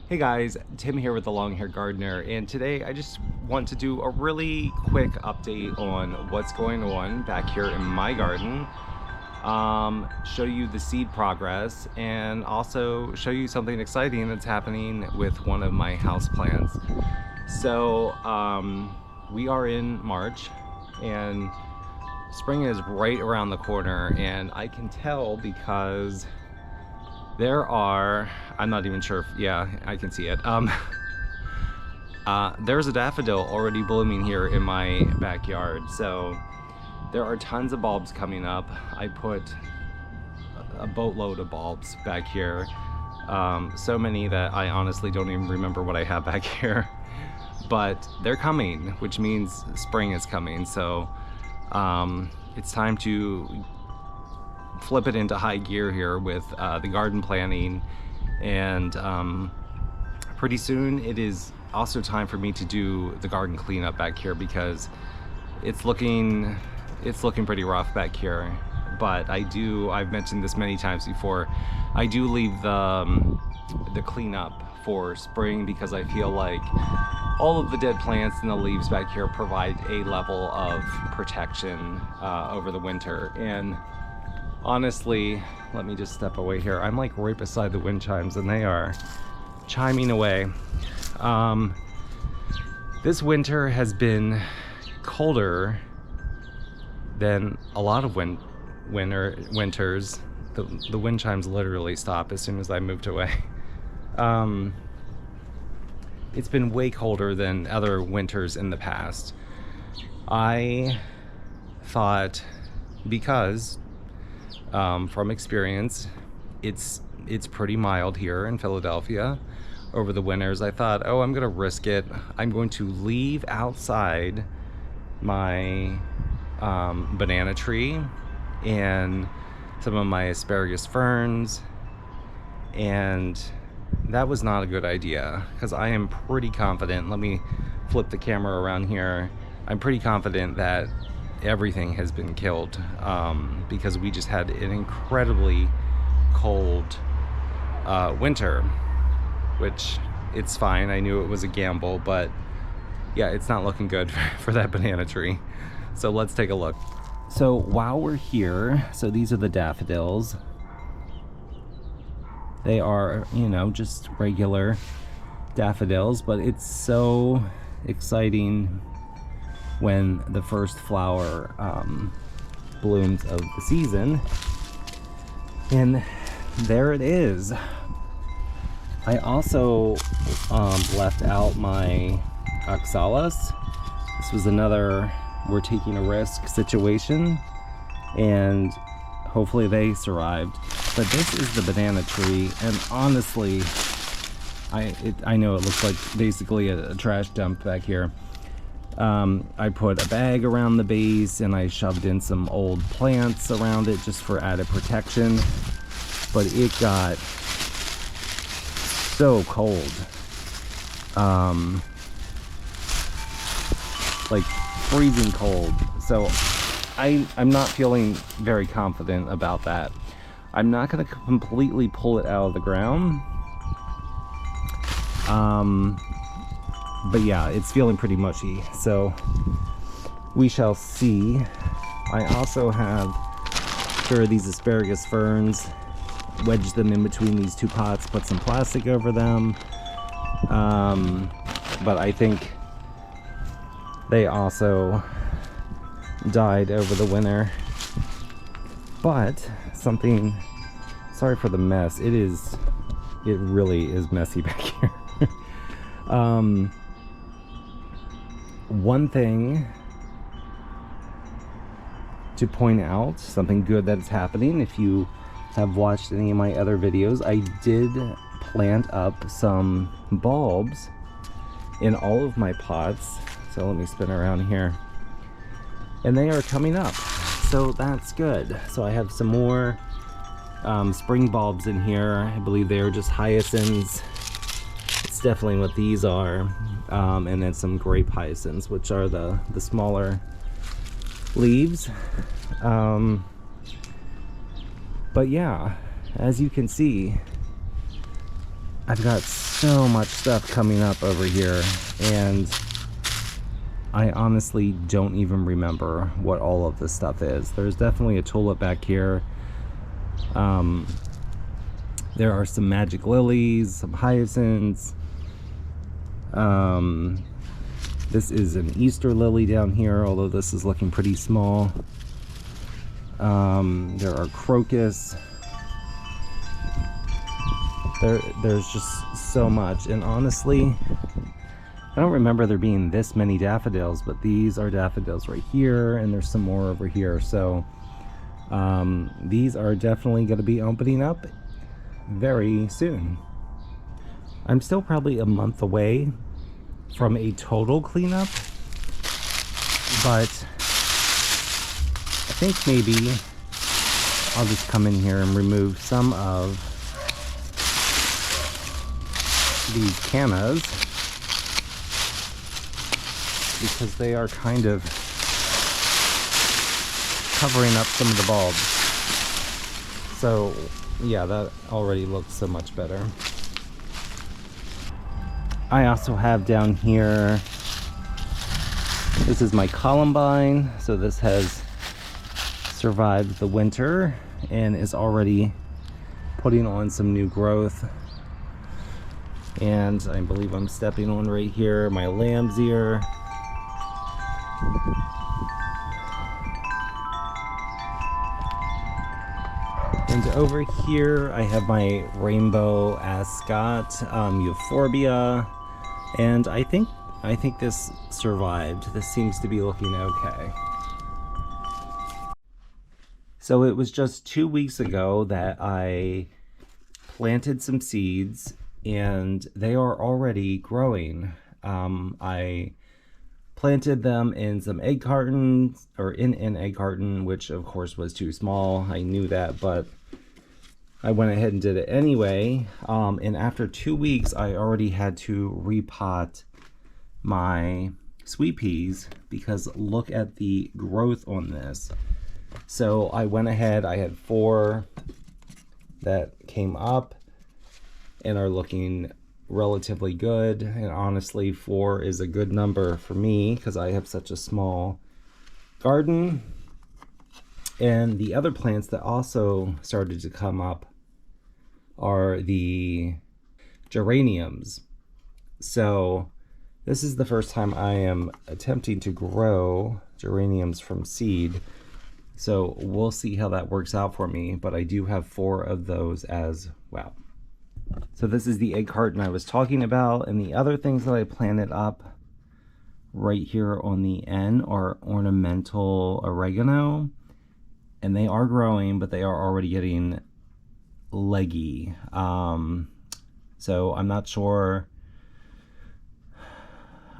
Hey guys, Tim here with the Long Hair Gardener, and today I just want to do a really quick update on what's going on back here in my garden. Show you the seed progress and also show you something exciting that's happening with one of my house plants. So we are in March and spring is right around the corner, and I can tell because there are, I'm not even sure if, yeah, I can see it. There's a daffodil already blooming here in my backyard. So there are tons of bulbs coming up. I put a boatload of bulbs back here. So many that I honestly don't even remember what I have back here. But they're coming, which means spring is coming. So it's time to flip it into high gear here with the garden planning, and pretty soon it is also time for me to do the garden cleanup back here because it's looking pretty rough back here. But I've mentioned this many times before, I do leave the cleanup for spring because I feel like all of the dead plants and the leaves back here provide a level of protection over the winter. And honestly, let me just step away here. I'm like right beside the wind chimes and they are chiming away. This winter has been colder than a lot of winters. The wind chimes literally stop as soon as I moved away. It's been way colder than other winters in the past. I thought, because from experience, it's pretty mild here in Philadelphia over the winters, I thought, oh, I'm gonna risk it. I'm going to leave outside my banana tree and some of my asparagus ferns, and that was not a good idea because I am pretty confident. Let me flip the camera around here. I'm pretty confident that everything has been killed because we just had an incredibly cold winter, which it's fine. I knew it was a gamble, but yeah, it's not looking good for that banana tree. So let's take a look. So while we're here, so these are the daffodils. They are, you know, just regular daffodils, but it's so exciting when the first flower blooms of the season. And there it is. I also left out my oxalis. This was another we're taking a risk situation, and hopefully they survived. But this is the banana tree, and honestly, I know it looks like basically a trash dump back here. I put a bag around the base and I shoved in some old plants around it just for added protection, but it got so cold, like freezing cold. So I'm not feeling very confident about that. I'm not going to completely pull it out of the ground, but yeah, it's feeling pretty mushy, so we shall see. I also have these asparagus ferns, wedged them in between these two pots, put some plastic over them, but I think they also died over the winter. But something, sorry for the mess, it really is messy back here. One thing to point out, something good that is happening, if you have watched any of my other videos, I did plant up some bulbs in all of my pots. So let me spin around here, and they are coming up, so that's good. So I have some more spring bulbs in here. I believe they are just hyacinths. It's definitely what these are, and then some grape hyacinths, which are the smaller leaves. But yeah, as you can see, I've got so much stuff coming up over here, and I honestly don't even remember what all of this stuff is. There's definitely a tulip back here. There are some magic lilies, some hyacinths. This is an Easter lily down here, although this is looking pretty small. There are crocus. There's just so much, and honestly, I don't remember there being this many daffodils, but these are daffodils right here, and there's some more over here. So these are definitely going to be opening up very soon. I'm still probably a month away from a total cleanup, but I think maybe I'll just come in here and remove some of these cannas, because they are kind of covering up some of the bulbs. So yeah, that already looks so much better. I also have down here, this is my columbine. So this has survived the winter and is already putting on some new growth. And I believe I'm stepping on right here my lamb's ear. And over here I have my rainbow ascot, euphorbia, and I think this survived. This seems to be looking okay. So it was just 2 weeks ago that I planted some seeds, and they are already growing. I planted them in some egg cartons, or in an egg carton, which of course was too small. I knew that, but I went ahead and did it anyway. And after 2 weeks, I already had to repot my sweet peas, because look at the growth on this. So I went ahead, I had 4 that came up and are looking relatively good. And honestly, 4 is a good number for me because I have such a small garden. And the other plants that also started to come up are the geraniums. So this is the first time I am attempting to grow geraniums from seed. So we'll see how that works out for me, but I do have 4 of those as well. So this is the egg carton I was talking about, and the other things that I planted up right here on the end are ornamental oregano, and they are growing, but they are already getting leggy. So I'm not sure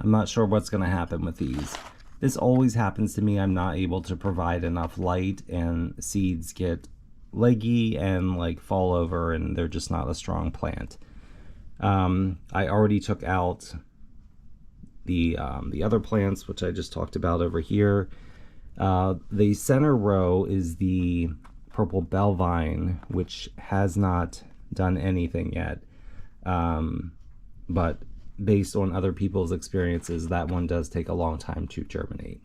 what's going to happen with these. This always happens to me. I'm not able to provide enough light, and seeds get leggy and like fall over, and they're just not a strong plant. I already took out the other plants, which I just talked about over here. The center row is the purple bell vine, which has not done anything yet. But based on other people's experiences, that one does take a long time to germinate.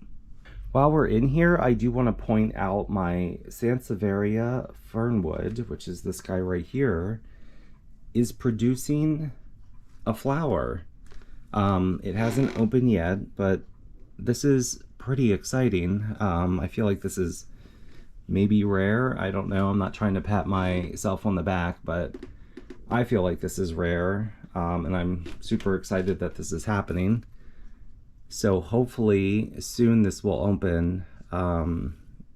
While we're in here, I do want to point out my Sansevieria Fernwood, which is this guy right here, is producing a flower. It hasn't opened yet, but this is pretty exciting. I feel like this is maybe rare. I don't know. I'm not trying to pat myself on the back, but I feel like this is rare, and I'm super excited that this is happening. So hopefully soon this will open.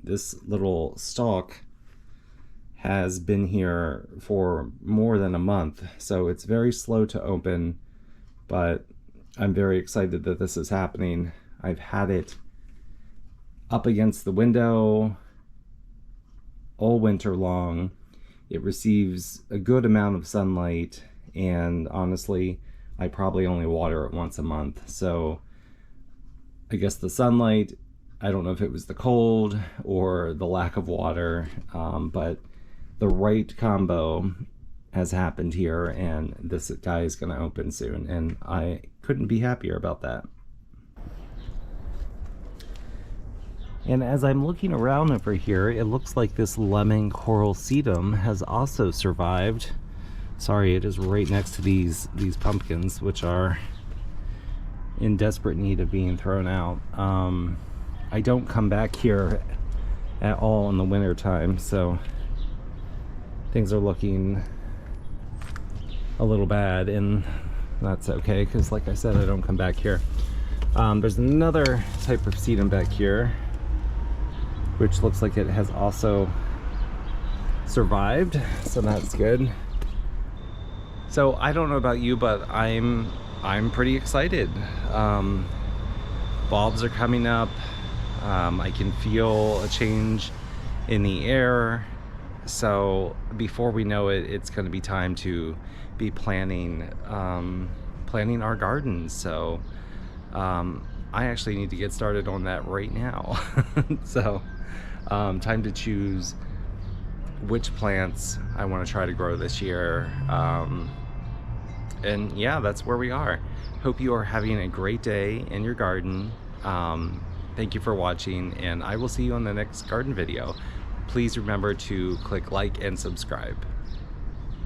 This little stalk has been here for more than a month, so it's very slow to open, but I'm very excited that this is happening. I've had it up against the window all winter long. It receives a good amount of sunlight, and honestly, I probably only water it once a month. So I guess the sunlight, I don't know if it was the cold or the lack of water, but the right combo has happened here, and this guy is going to open soon, and I couldn't be happier about that. And as I'm looking around over here, it looks like this lemon coral sedum has also survived. Sorry, it is right next to these pumpkins, which are in desperate need of being thrown out. I don't come back here at all in the winter time, so things are looking a little bad, and that's okay, because like I said, I don't come back here. There's another type of sedum back here, which looks like it has also survived, so that's good. So I don't know about you, but I'm pretty excited. Bulbs are coming up. I can feel a change in the air. So before we know it, it's going to be time to be planning our gardens. So I actually need to get started on that right now. So time to choose which plants I want to try to grow this year. And yeah, that's where we are. Hope you are having a great day in your garden. Thank you for watching, and I will see you on the next garden video. Please remember to click like and subscribe.